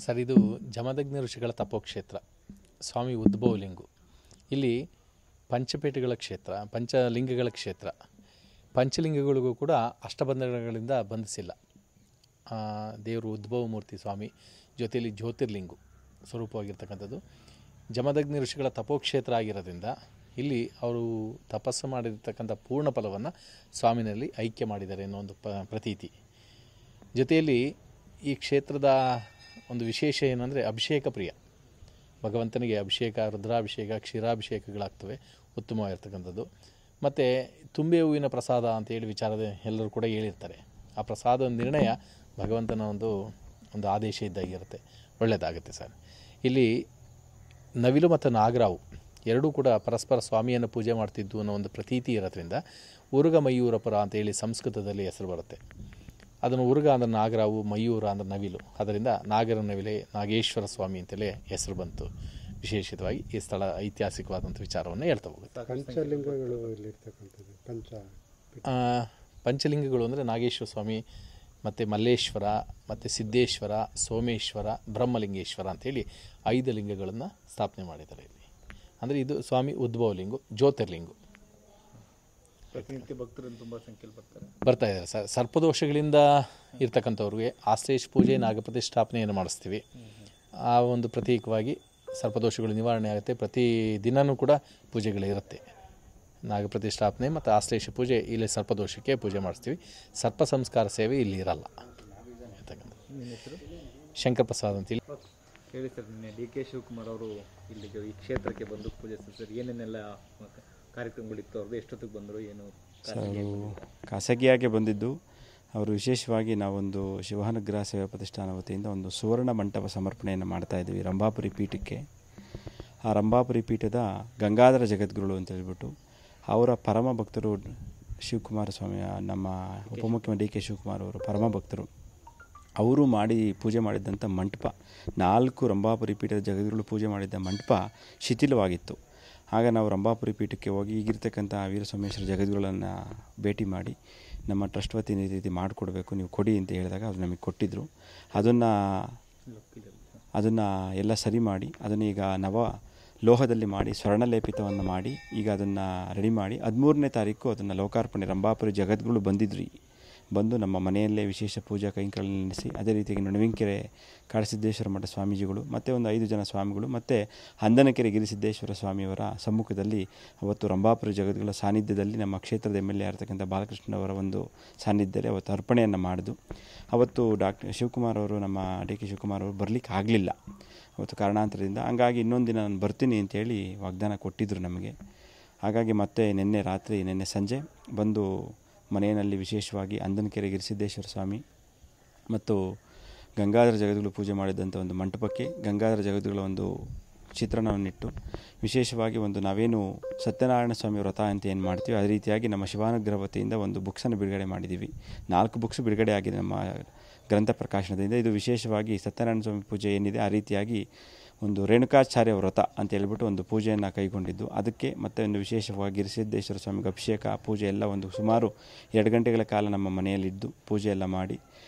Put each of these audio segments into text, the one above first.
Sir, ಇದು ಜಮದಗ್ನಿ ಋಷಿಗಳ ತಪೋಕ್ಷೇತ್ರ, ಸ್ವಾಮಿ ಉದ್ಭವಲಿಂಗು. ಇಲ್ಲಿ ಪಂಚಪೇಟೆಗಳ ಕ್ಷೇತ್ರ, ಪಂಚಲಿಂಗಗಳ ಕ್ಷೇತ್ರ. ಪಂಚಲಿಂಗಗಳಿಗೂ ಕೂಡ ಅಷ್ಟಬಂಧನಗಳಿಂದ ಬಂಧಿಸಿಲ್ಲ. ದೇವರು ಉದ್ಭವ ಮೂರ್ತಿ ಸ್ವಾಮಿ, ಜೊತೆಯಲ್ಲಿ ಜ್ಯೋತಿರ್ಲಿಂಗು ಸ್ವರೂಪವಾಗಿರ್ತಕ್ಕಂಥದ್ದು. ಜಮದಗ್ನಿ ಋಷಿಗಳ ತಪೋಕ್ಷೇತ್ರ ಆಗಿರೋದ್ರಿಂದ ಇಲ್ಲಿ ಅವರು ತಪಸ್ಸು ಮಾಡಿರ್ತಕ್ಕಂಥ ಪೂರ್ಣ ಫಲವನ್ನು ಸ್ವಾಮಿನಲ್ಲಿ ಐಕ್ಯ ಮಾಡಿದ್ದಾರೆ ಅನ್ನೋ ಒಂದು ಪ್ರತೀತಿ. ಜೊತೆಯಲ್ಲಿ ಈ ಕ್ಷೇತ್ರದ ಒಂದು ವಿಶೇಷ ಏನಂದರೆ ಅಭಿಷೇಕ ಪ್ರಿಯ. ಭಗವಂತನಿಗೆ ಅಭಿಷೇಕ, ರುದ್ರಾಭಿಷೇಕ, ಕ್ಷೀರಾಭಿಷೇಕಗಳಾಗ್ತವೆ, ಉತ್ತಮವಾಗಿರ್ತಕ್ಕಂಥದ್ದು. ಮತ್ತು ತುಂಬೆ ಹೂವಿನ ಪ್ರಸಾದ ಅಂತೇಳಿ ವಿಚಾರದ ಎಲ್ಲರೂ ಕೂಡ ಹೇಳಿರ್ತಾರೆ. ಆ ಪ್ರಸಾದ ನಿರ್ಣಯ ಭಗವಂತನ ಒಂದು ಆದೇಶ ಇದ್ದಾಗಿರುತ್ತೆ, ಒಳ್ಳೆಯದಾಗುತ್ತೆ ಸರ್. ಇಲ್ಲಿ ನವಿಲು ಮತ್ತು ನಾಗರಾವು ಎರಡೂ ಕೂಡ ಪರಸ್ಪರ ಸ್ವಾಮಿಯನ್ನು ಪೂಜೆ ಮಾಡ್ತಿದ್ದು ಅನ್ನೋ ಒಂದು ಪ್ರತೀತಿ ಇರೋದ್ರಿಂದ ಉರುಗ ಮಯೂರಪುರ ಅಂತೇಳಿ ಸಂಸ್ಕೃತದಲ್ಲಿ ಹೆಸರು ಬರುತ್ತೆ. ಅದನ್ನು ಉರುಗ ಅಂದರೆ ನಾಗರಾವು, ಮಯೂರ ಅಂದರೆ ನವಿಲು, ಅದರಿಂದ ನಾಗರ ನವಿಲೆ ನಾಗೇಶ್ವರ ಸ್ವಾಮಿ ಅಂತಲೇ ಹೆಸರು ಬಂತು. ವಿಶೇಷಿತವಾಗಿ ಈ ಸ್ಥಳ ಐತಿಹಾಸಿಕವಾದಂಥ ವಿಚಾರವನ್ನು ಹೇಳ್ತಾ ಹೋಗುತ್ತೆ. ಪಂಚಲಿಂಗಗಳು ಪಂಚಲಿಂಗಗಳು ಅಂದರೆ ನಾಗೇಶ್ವರ ಸ್ವಾಮಿ ಮತ್ತು ಮಲ್ಲೇಶ್ವರ ಮತ್ತು ಸಿದ್ದೇಶ್ವರ, ಸೋಮೇಶ್ವರ, ಬ್ರಹ್ಮಲಿಂಗೇಶ್ವರ ಅಂಥೇಳಿ 5 ಲಿಂಗಗಳನ್ನು ಸ್ಥಾಪನೆ ಮಾಡಿದ್ದಾರೆ ಇಲ್ಲಿ. ಅಂದರೆ ಇದು ಸ್ವಾಮಿ ಉದ್ಭವಲಿಂಗು, ಜ್ಯೋತಿರ್ಲಿಂಗು. ಪ್ರತಿನಿತ್ಯ ಭಕ್ತರನ್ನು ತುಂಬ ಸಂಖ್ಯೆಯಲ್ಲಿ ಬರ್ತಾ ಇದ್ದಾರೆ ಸರ್. ಸರ್ಪದೋಷಗಳಿಂದ ಇರ್ತಕ್ಕಂಥವ್ರಿಗೆ ಆಶ್ಲೇಷ ಪೂಜೆ, ನಾಗಪ್ರತಿಷ್ಠಾಪನೆಯನ್ನು ಮಾಡಿಸ್ತೀವಿ. ಆ ಒಂದು ಪ್ರತೀಕವಾಗಿ ಸರ್ಪದೋಷಗಳು ನಿವಾರಣೆ ಆಗುತ್ತೆ. ಪ್ರತಿ ದಿನವೂ ಕೂಡ ಪೂಜೆಗಳಿರುತ್ತೆ. ನಾಗಪ್ರತಿಷ್ಠಾಪನೆ ಮತ್ತು ಆಶ್ಲೇಷ ಪೂಜೆ, ಇಲ್ಲಿ ಸರ್ಪದೋಷಕ್ಕೆ ಪೂಜೆ ಮಾಡಿಸ್ತೀವಿ. ಸರ್ಪ ಸಂಸ್ಕಾರ ಸೇವೆ ಇಲ್ಲಿ ಇರಲ್ಲ. ಶಂಕರ್ ಪ್ರಸಾದ್ ಅಂತೇಳಿ ಹೇಳಿ ಸರ್. ನಿನ್ನೆ ಡಿ ಕೆ ಶಿವಕುಮಾರ್ ಅವರು ಇಲ್ಲಿಗೆ ಈ ಕ್ಷೇತ್ರಕ್ಕೆ ಬಂದು ಪೂಜಿಸ್ತಾರೆ ಸರ್. ಏನೇನೆಲ್ಲ ಕಾರ್ಯಕ್ರಮಗಳಿತ್ತು, ಅವ್ರದ್ದು ಎಷ್ಟೊತ್ತಿಗೆ ಬಂದರು, ಏನು ಖಾಸಗಿಯಾಗಿ ಬಂದಿದ್ದು ಅವರು. ವಿಶೇಷವಾಗಿ ನಾವೊಂದು ಶಿವಾನುಗ್ರಹ ಸೇವಾ ಪ್ರತಿಷ್ಠಾನ ವತಿಯಿಂದ ಒಂದು ಸುವರ್ಣ ಮಂಟಪ ಸಮರ್ಪಣೆಯನ್ನು ಮಾಡ್ತಾಯಿದ್ವಿ ರಂಭಾಪುರಿ ಪೀಠಕ್ಕೆ. ಆ ರಂಭಾಪುರಿ ಪೀಠದ ಗಂಗಾಧರ ಜಗದ್ಗುರುಗಳು ಅಂತ ಹೇಳ್ಬಿಟ್ಟು ಅವರ ಪರಮ ಭಕ್ತರು ಶಿವಕುಮಾರ ಸ್ವಾಮಿ, ನಮ್ಮ ಉಪಮುಖ್ಯಮಂತ್ರಿ ಡಿ ಕೆ ಶಿವಕುಮಾರ್ ಅವರು ಪರಮ ಭಕ್ತರು. ಅವರು ಪೂಜೆ ಮಾಡಿದ್ದಂಥ ಮಂಟಪ, 4 ರಂಭಾಪುರಿ ಪೀಠದ ಜಗದ್ಗುರುಗಳು ಪೂಜೆ ಮಾಡಿದ್ದ ಮಂಟಪ ಶಿಥಿಲವಾಗಿತ್ತು. ಆಗ ನಾವು ರಂಭಾಪುರಿ ಪೀಠಕ್ಕೆ ಹೋಗಿ ಈಗಿರ್ತಕ್ಕಂಥ ವೀರಸೋಮೇಶ್ವರ ಜಗದ್ಗುರುಗಳನ್ನು ಭೇಟಿ ಮಾಡಿ ನಮ್ಮ ಟ್ರಸ್ಟ್ ವತಿಯಿಂದ ಈ ರೀತಿ ಮಾಡಿಕೊಡ್ಬೇಕು, ನೀವು ಕೊಡಿ ಅಂತ ಹೇಳಿದಾಗ ಅದು ನಮಗೆ ಕೊಟ್ಟಿದ್ದರು. ಅದನ್ನು ಎಲ್ಲ ಸರಿ ಮಾಡಿ ಅದನ್ನು ಈಗ ನವ ಲೋಹದಲ್ಲಿ ಮಾಡಿ ಸ್ವರ್ಣಲೇಪಿತವನ್ನು ಮಾಡಿ ಈಗ ಅದನ್ನು ರೆಡಿ ಮಾಡಿ 13ನೇ ತಾರೀಕು ಅದನ್ನು ಲೋಕಾರ್ಪಣೆ ರಂಭಾಪುರಿ ಜಗದ್ಗುರು ಬಂದು ನಮ್ಮ ಮನೆಯಲ್ಲೇ ವಿಶೇಷ ಪೂಜಾ ಕೈಂಕರ್ಯ ನಡೆಸಿ, ಅದೇ ರೀತಿಯಾಗಿ ನಡುವಿನಕೆರೆ ಕಾಡಸಿದ್ದೇಶ್ವರ ಮಠ ಸ್ವಾಮೀಜಿಗಳು ಮತ್ತು ಒಂದು 5 ಜನ ಸ್ವಾಮಿಗಳು ಮತ್ತು ಹಂದನಕೆರೆ ಗಿರಿಸಿದ್ದೇಶ್ವರ ಸ್ವಾಮಿಯವರ ಸಮ್ಮುಖದಲ್ಲಿ ಅವತ್ತು ರಂಭಾಪುರಿ ಜಗದ್ಗುರುಗಳ ಸಾನ್ನಿಧ್ಯದಲ್ಲಿ ನಮ್ಮ ಕ್ಷೇತ್ರದ MLA ಆಗಿರ್ತಕ್ಕಂಥ ಬಾಲಕೃಷ್ಣವರ ಒಂದು ಸಾನ್ನಿಧ್ಯದಲ್ಲಿ ಅವತ್ತು ಅರ್ಪಣೆಯನ್ನು ಮಾಡಿದ್ದು. ಅವತ್ತು ಶಿವಕುಮಾರ್ ಅವರು, ನಮ್ಮ ಡಿ ಕೆ ಶಿವಕುಮಾರ್ ಅವರು ಬರಲಿಕ್ಕೆ ಆಗಲಿಲ್ಲ ಅವತ್ತು ಕಾರಣಾಂತರದಿಂದ. ಹಂಗಾಗಿ ಇನ್ನೊಂದು ದಿನ ನಾನು ಬರ್ತೀನಿ ಅಂತೇಳಿ ವಾಗ್ದಾನ ಕೊಟ್ಟಿದ್ದರು ನಮಗೆ. ಹಾಗಾಗಿ ಮತ್ತೆ ನಿನ್ನೆ ಸಂಜೆ ಬಂದು ಮನೆಯಲ್ಲಿ ವಿಶೇಷವಾಗಿ ಹಂದನಕೆರೆ ಗಿರಿಸಿದ್ದೇಶ್ವರ ಸ್ವಾಮಿ ಮತ್ತು ಗಂಗಾಧರ ಜಗದ್ಗುರು ಪೂಜೆ ಮಾಡಿದಂಥ ಒಂದು ಮಂಟಪಕ್ಕೆ ಗಂಗಾಧರ ಜಗದ್ಗುರುಗಳ ಒಂದು ಚಿತ್ರಣವನ್ನಿಟ್ಟು ವಿಶೇಷವಾಗಿ ನಾವೇನು ಸತ್ಯನಾರಾಯಣ ಸ್ವಾಮಿ ವ್ರತ ಅಂತ ಏನು ಮಾಡ್ತೀವಿ ಅದೇ ರೀತಿಯಾಗಿ ನಮ್ಮ ಶಿವಾನುಗ್ರಹ ವತಿಯಿಂದ ಒಂದು ಬುಕ್ಸನ್ನು ಬಿಡುಗಡೆ ಮಾಡಿದ್ದೀವಿ. 4 ಬುಕ್ಸ್ ಬಿಡುಗಡೆ ಆಗಿದೆ ನಮ್ಮ ಗ್ರಂಥ ಪ್ರಕಾಶನದಿಂದ. ಇದು ವಿಶೇಷವಾಗಿ ಸತ್ಯನಾರಾಯಣ ಸ್ವಾಮಿ ಪೂಜೆ ಏನಿದೆ ಆ ರೀತಿಯಾಗಿ ಒಂದು ರೇಣುಕಾಚಾರ್ಯ ವ್ರತ ಅಂತ ಹೇಳ್ಬಿಟ್ಟು ಒಂದು ಪೂಜೆಯನ್ನು ಕೈಗೊಂಡಿದ್ದು. ಅದಕ್ಕೆ ಮತ್ತು ಒಂದು ವಿಶೇಷವಾಗಿ ಗಿರಿಸಿದ್ದೇಶ್ವರ ಸ್ವಾಮಿಗೆ ಅಭಿಷೇಕ ಪೂಜೆ ಎಲ್ಲ ಒಂದು ಸುಮಾರು 2 ಗಂಟೆಗಳ ಕಾಲ ನಮ್ಮ ಮನೆಯಲ್ಲಿದ್ದು ಪೂಜೆ ಎಲ್ಲ ಮಾಡಿ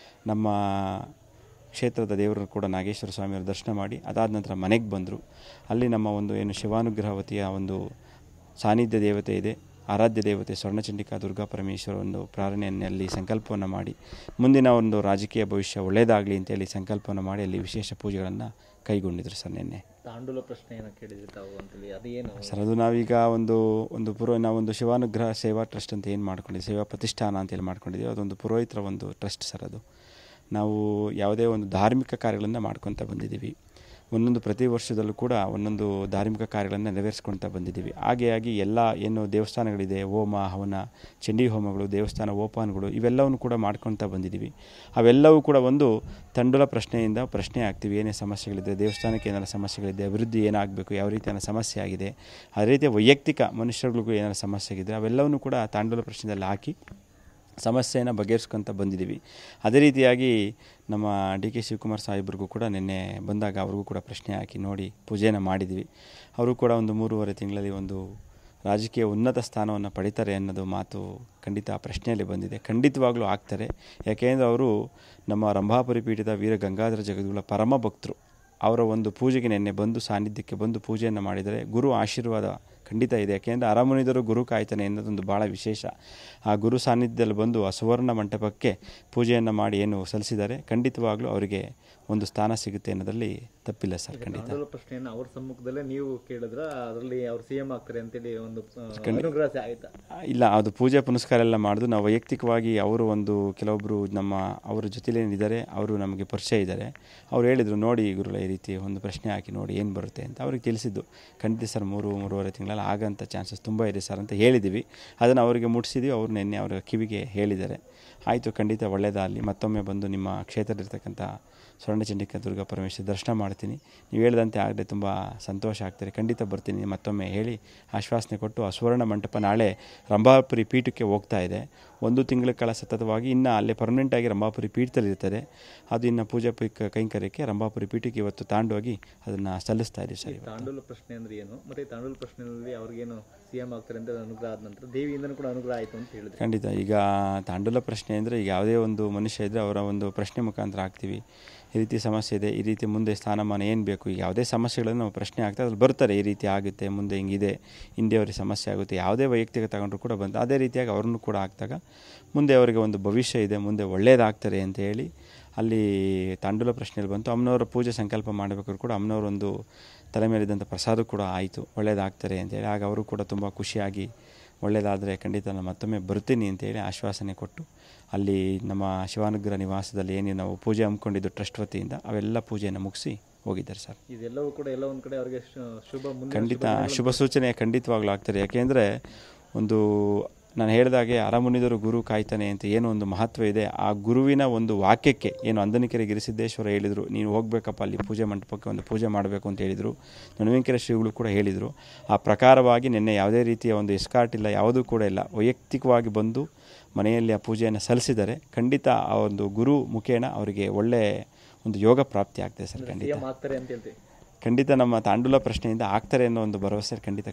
ನಮ್ಮ ಕ್ಷೇತ್ರದ ದೇವರನ್ನು ಕೂಡ ನಾಗೇಶ್ವರ ಸ್ವಾಮಿಯವರ ದರ್ಶನ ಮಾಡಿ ಅದಾದ ನಂತರ ಮನೆಗೆ ಬಂದರು. ಅಲ್ಲಿ ನಮ್ಮ ಏನು ಶಿವಾನುಗ್ರಹವತಿಯ ಒಂದು ಸಾನ್ನಿಧ್ಯ ದೇವತೆ ಇದೆ, ಆರಾಧ್ಯ ದೇವತೆ ಸ್ವರ್ಣಚಂಡಿಕಾ ದುರ್ಗಾ ಪರಮೇಶ್ವರ ಒಂದು ಪ್ರಾರ್ಥನೆಯನ್ನು ಅಲ್ಲಿ ಸಂಕಲ್ಪವನ್ನು ಮಾಡಿ ಮುಂದಿನ ಒಂದು ರಾಜಕೀಯ ಭವಿಷ್ಯ ಒಳ್ಳೆಯದಾಗಲಿ ಅಂತೇಳಿ ಸಂಕಲ್ಪವನ್ನು ಮಾಡಿ ಅಲ್ಲಿ ವಿಶೇಷ ಪೂಜೆಗಳನ್ನು ಕೈಗೊಂಡಿದ್ರು ಸರ್. ನಿನ್ನೆ ತಾಂಡೂಲ ಪ್ರಶ್ನೆಯನ್ನು ಕೇಳಿದ್ರೆ ತಾವು ಅಂತೇಳಿ ಅದೇನು ಸರ್, ಅದು ನಾವೀಗ ನಾವೊಂದು ಶಿವಾನುಗ್ರಹ ಸೇವಾ ಟ್ರಸ್ಟ್ ಅಂತ ಏನು ಮಾಡ್ಕೊಂಡಿದ್ದೀವಿ, ಸೇವಾ ಪ್ರತಿಷ್ಠಾನ ಅಂತೇಳಿ ಮಾಡ್ಕೊಂಡಿದ್ದೀವಿ. ಅದೊಂದು ಪುರೋಹಿತರ ಒಂದು ಟ್ರಸ್ಟ್ ಸರ್. ಅದು ನಾವು ಯಾವುದೇ ಒಂದು ಧಾರ್ಮಿಕ ಕಾರ್ಯಗಳನ್ನು ಮಾಡ್ಕೊತ ಬಂದಿದ್ದೀವಿ. ಪ್ರತಿ ವರ್ಷದಲ್ಲೂ ಕೂಡ ಒಂದೊಂದು ಧಾರ್ಮಿಕ ಕಾರ್ಯಗಳನ್ನು ನೆರವೇರಿಸ್ಕೊಳ್ತಾ ಬಂದಿದ್ದೀವಿ. ಹಾಗೆಯಾಗಿ ಎಲ್ಲ ಏನು ದೇವಸ್ಥಾನಗಳಿದೆ, ಹೋಮ ಹವನ, ಚಂಡಿ ಹೋಮಗಳು, ದೇವಸ್ಥಾನ ಓಪಾನ್ಗಳು ಇವೆಲ್ಲವನ್ನು ಕೂಡ ಮಾಡ್ಕೊಳ್ತಾ ಬಂದಿದ್ದೀವಿ. ಅವೆಲ್ಲವೂ ಕೂಡ ಒಂದು ತಂಡೂಲ ಪ್ರಶ್ನೆ ಆಗ್ತೀವಿ. ಏನೇ ಸಮಸ್ಯೆಗಳಿದೆ, ದೇವಸ್ಥಾನಕ್ಕೆ ಏನಾರು ಸಮಸ್ಯೆಗಳಿದೆ, ಅಭಿವೃದ್ಧಿ ಏನಾಗಬೇಕು, ಯಾವ ರೀತಿಯ ಸಮಸ್ಯೆ ಆಗಿದೆ, ಅದೇ ರೀತಿಯ ವೈಯಕ್ತಿಕ ಮನುಷ್ಯರಿಗೂ ಏನಾರು ಸಮಸ್ಯೆ ಆಗಿದೆ ಅವೆಲ್ಲವನ್ನೂ ಕೂಡ ತಾಂಡೂಲ ಪ್ರಶ್ನೆಯಲ್ಲಿ ಹಾಕಿ ಸಮಸ್ಯೆಯನ್ನು ಬಗೆಹರಿಸ್ಕೊತ ಬಂದಿದ್ದೀವಿ. ಅದೇ ರೀತಿಯಾಗಿ ನಮ್ಮ ಡಿ ಕೆ ಶಿವಕುಮಾರ್ ಸಾಹೇಬ್ರಿಗೂ ಕೂಡ ನಿನ್ನೆ ಬಂದಾಗ ಅವ್ರಿಗೂ ಕೂಡ ಪ್ರಶ್ನೆ ಹಾಕಿ ನೋಡಿ ಪೂಜೆಯನ್ನು ಮಾಡಿದ್ವಿ. ಅವರು ಕೂಡ ಒಂದು 3.5 ತಿಂಗಳಲ್ಲಿ ಒಂದು ರಾಜಕೀಯ ಉನ್ನತ ಸ್ಥಾನವನ್ನು ಪಡಿತಾರೆ ಅನ್ನೋದು ಮಾತು ಖಂಡಿತ ಪ್ರಶ್ನೆಯಲ್ಲಿ ಬಂದಿದೆ. ಖಂಡಿತವಾಗ್ಲೂ ಆಗ್ತಾರೆ. ಯಾಕೆಂದರೆ ಅವರು ನಮ್ಮ ರಂಭಾಪುರಿ ಪೀಠದ ವೀರ ಗಂಗಾಧರ ಜಗದ್ಗುರುಗಳ ಪರಮ ಭಕ್ತರು. ಅವರ ಒಂದು ಪೂಜೆಗೆ ನಿನ್ನೆ ಬಂದು ಸಾನ್ನಿಧ್ಯಕ್ಕೆ ಬಂದು ಪೂಜೆಯನ್ನು ಮಾಡಿದರೆ ಗುರು ಆಶೀರ್ವಾದ ಖಂಡಿತ ಇದೆ. ಯಾಕೆಂದರೆ ಅರಮುನಿದರು ಗುರು ಕಾಯ್ತಾನೆ ಅನ್ನೋದೊಂದು ಭಾಳ ವಿಶೇಷ. ಆ ಗುರು ಸಾನ್ನಿಧ್ಯದಲ್ಲಿ ಬಂದು ಆ ಸುವರ್ಣ ಮಂಟಪಕ್ಕೆ ಪೂಜೆಯನ್ನು ಮಾಡಿ ಏನು ಸಲ್ಲಿಸಿದ್ದಾರೆ, ಖಂಡಿತವಾಗ್ಲೂ ಅವರಿಗೆ ಒಂದು ಸ್ಥಾನ ಸಿಗುತ್ತೆ ಅನ್ನೋದ್ರಲ್ಲಿ ತಪ್ಪಿಲ್ಲ ಸರ್. ಖಂಡಿತ ಪ್ರಶ್ನೆಯನ್ನು ಅವ್ರ ಸಮ್ಮುಖದಲ್ಲೇ ನೀವು ಕೇಳಿದ್ರ ಅದರಲ್ಲಿ ಅವ್ರು CM ಆಗ್ತಾರೆ ಅಂತೇಳಿ ಒಂದು ಅನುಗ್ರಹ ಆಯ್ತಾ? ಇಲ್ಲ, ಅದು ಪೂಜೆ ಪುನಸ್ಕಾರ ಎಲ್ಲ ಮಾಡಿದು ನಾವು ವೈಯಕ್ತಿಕವಾಗಿ ಅವರು ಒಂದು ಕೆಲವೊಬ್ಬರು ಅವರ ಜೊತೆಲೇನಿದ್ದಾರೆ ಅವರು ನಮಗೆ ಪರಿಚಯ ಇದ್ದಾರೆ. ಅವ್ರು ಹೇಳಿದರು, ನೋಡಿ ಗುರುಗಳ ಈ ರೀತಿ ಒಂದು ಪ್ರಶ್ನೆ ಹಾಕಿ ನೋಡಿ ಏನು ಬರುತ್ತೆ ಅಂತ ಅವ್ರಿಗೆ ತಿಳಿಸಿದ್ದು. ಖಂಡಿತ ಸರ್ 3-3.5 ತಿಂಗಳಲ್ಲಿ ಆಗೋಂಥ ಚಾನ್ಸಸ್ ತುಂಬ ಇದೆ ಸರ್ ಅಂತ ಹೇಳಿದ್ದೀವಿ. ಅದನ್ನು ಅವರಿಗೆ ಮುಟ್ಟಿಸಿದ್ವಿ. ಅವರು ನಿನ್ನೆ ಅವರ ಕಿವಿಗೆ ಹೇಳಿದ್ದಾರೆ. ಆಯಿತು, ಖಂಡಿತ ಒಳ್ಳೆಯದಾಗಲಿ. ಮತ್ತೊಮ್ಮೆ ಬಂದು ನಿಮ್ಮ ಕ್ಷೇತ್ರದಲ್ಲಿರ್ತಕ್ಕಂಥ ಸ್ವರ್ಣಚಂಡಿಕಾ ದುರ್ಗಾ ಪರಮೇಶ್ವರಿ ದರ್ಶನ ಮಾಡ್ತೀನಿ. ನೀವು ಹೇಳಿದಂತೆ ಆಗದೆ ತುಂಬ ಸಂತೋಷ ಆಗ್ತಾರೆ. ಖಂಡಿತ ಬರ್ತೀನಿ ಮತ್ತೊಮ್ಮೆ ಹೇಳಿ ಆಶ್ವಾಸನೆ ಕೊಟ್ಟು ಆ ಸುವರ್ಣ ಮಂಟಪ ನಾಳೆ ರಂಭಾಪುರಿ ಪೀಠಕ್ಕೆ ಹೋಗ್ತಾ ಇದೆ. 1 ತಿಂಗಳ ಕಾಲ ಸತತವಾಗಿ ಇನ್ನು ಅಲ್ಲೇ ಪರ್ಮನೆಂಟಾಗಿ ರಂಭಾಪುರಿ ಪೀಠದಲ್ಲಿ ಇರ್ತದೆ. ಅದು ಇನ್ನು ಪೂಜಾ ಕೈಂಕರ್ಯಕ್ಕೆ ರಂಭಾಪುರಿ ಪೀಠಕ್ಕೆ ಇವತ್ತು ತಾಂಡೋಗಿ ಅದನ್ನು ಸಲ್ಲಿಸ್ತಾ ಇದ್ದೀವಿ ಸರ್. ತಾಂಡೂಲ ಪ್ರಶ್ನೆ ಅಂದರೆ ಏನು, ಮತ್ತು ತಾಂಡೂಲ ಪ್ರಶ್ನೆಯಲ್ಲಿ ಅವ್ರಿಗೇನು CM ಆಗ್ತಾರೆ ಅಂತ ಅನುಗ್ರಹ ಆದ ನಂತರ ದೇವಿಯಿಂದನೂ ಕೂಡ ಅನುಗ್ರಹ ಆಯಿತು ಅಂತ ಹೇಳಿದ್ರು. ಖಂಡಿತ. ಈಗ ತಾಂಡೂಲ ಪ್ರಶ್ನೆ ಅಂದರೆ ಈಗ ಯಾವುದೇ ಒಂದು ಮನುಷ್ಯ ಇದ್ದರೆ ಅವರ ಒಂದು ಪ್ರಶ್ನೆ ಮುಖಾಂತರ ಆಗ್ತೀವಿ. ಈ ರೀತಿ ಸಮಸ್ಯೆ ಇದೆ, ಈ ರೀತಿ ಮುಂದೆ ಸ್ಥಾನಮಾನ ಏನು ಬೇಕು, ಈಗ ಯಾವುದೇ ಸಮಸ್ಯೆಗಳನ್ನು ನಾವು ಪ್ರಶ್ನೆ ಆಗ್ತಾ ಅದ್ರಲ್ಲಿ ಬರ್ತಾರೆ. ಈ ರೀತಿ ಆಗುತ್ತೆ, ಮುಂದೆ ಹಿಂಗಿದೆ, ಇಂಡಿಯವರಿಗೆ ಸಮಸ್ಯೆ ಆಗುತ್ತೆ, ಯಾವುದೇ ವೈಯಕ್ತಿಕ ತಗೊಂಡ್ರು ಕೂಡ ಬಂದು ಅದೇ ರೀತಿಯಾಗಿ ಅವ್ರನ್ನೂ ಕೂಡ ಆಗ್ತಾಗ ಮುಂದೆ ಅವರಿಗೆ ಒಂದು ಭವಿಷ್ಯ ಇದೆ, ಮುಂದೆ ಒಳ್ಳೆಯದಾಗ್ತಾರೆ ಅಂತ ಹೇಳಿ ಅಲ್ಲಿ ತಾಂಡೂಲ ಪ್ರಶ್ನೆಯಲ್ಲಿ ಬಂತು. ಅಮ್ಮನವರ ಪೂಜೆ ಸಂಕಲ್ಪ ಮಾಡಬೇಕಾದ್ರೂ ಕೂಡ ಅಮ್ಮನವರೊಂದು ತಲೆ ಮೇಲಿದ್ದಂಥ ಪ್ರಸಾದ ಕೂಡ ಆಯಿತು, ಒಳ್ಳೆಯದಾಗ್ತಾರೆ ಅಂತೇಳಿ. ಆಗ ಅವರು ಕೂಡ ತುಂಬ ಖುಷಿಯಾಗಿ ಒಳ್ಳೆಯದಾದರೆ ಖಂಡಿತ ನಾನು ಮತ್ತೊಮ್ಮೆ ಬರ್ತೀನಿ ಅಂತೇಳಿ ಆಶ್ವಾಸನೆ ಕೊಟ್ಟು ಅಲ್ಲಿ ನಮ್ಮ ಶಿವಾನುಗ್ರಹ ನಿವಾಸದಲ್ಲಿ ಏನು ನಾವು ಪೂಜೆ ಹಮ್ಮಿಕೊಂಡಿದ್ದು ಟ್ರಸ್ಟ್ ವತಿಯಿಂದ ಅವೆಲ್ಲ ಪೂಜೆಯನ್ನು ಮುಗಿಸಿ ಹೋಗಿದ್ದಾರೆ ಸರ್. ಇದೆಲ್ಲವೂ ಕೂಡ ಎಲ್ಲ ಒಂದು ಕಡೆ ಅವರಿಗೆ ಖಂಡಿತ ಶುಭ ಸೂಚನೆ ಖಂಡಿತವಾಗ್ಲೂ ಆಗ್ತಾರೆ. ಯಾಕೆಂದರೆ ಒಂದು ನಾನು ಹೇಳಿದಾಗೆ ಅರಮುನಿದರು ಗುರು ಕಾಯ್ತಾನೆ ಅಂತ ಏನೋ ಒಂದು ಮಹತ್ವ ಇದೆ. ಆ ಗುರುವಿನ ಒಂದು ವಾಕ್ಯಕ್ಕೆ ಏನು ಅಂದನಿಕೆರೆ ಗಿರಿಸಿದ್ದೇಶ್ವರ ಹೇಳಿದರು, ನೀನು ಹೋಗಬೇಕಪ್ಪ ಅಲ್ಲಿ ಪೂಜೆ ಮಂಟಪಕ್ಕೆ ಒಂದು ಪೂಜೆ ಮಾಡಬೇಕು ಅಂತ ಹೇಳಿದರು. ನಡುವೆಂಕೆರೆ ಶ್ರೀಗಳು ಕೂಡ ಹೇಳಿದರು. ಆ ಪ್ರಕಾರವಾಗಿ ನಿನ್ನೆ ಯಾವುದೇ ರೀತಿಯ ಒಂದು ಎಸ್ಕಾರ್ಟ್ ಇಲ್ಲ, ಯಾವುದೂ ಕೂಡ ಇಲ್ಲ. ವೈಯಕ್ತಿಕವಾಗಿ ಬಂದು ಮನೆಯಲ್ಲಿ ಆ ಪೂಜೆಯನ್ನು ಸಲ್ಲಿಸಿದರೆ ಖಂಡಿತ ಆ ಒಂದು ಗುರು ಮುಖೇನ ಅವರಿಗೆ ಒಳ್ಳೆ ಒಂದು ಯೋಗ ಪ್ರಾಪ್ತಿ ಆಗ್ತದೆ ಸರ್. ಖಂಡಿತ ನಮ್ಮ ತಾಂಡೂಲ ಪ್ರಶ್ನೆಯಿಂದ ಆಗ್ತಾರೆ ಅನ್ನೋ ಒಂದು ಭರವಸೆ ಖಂಡಿತ.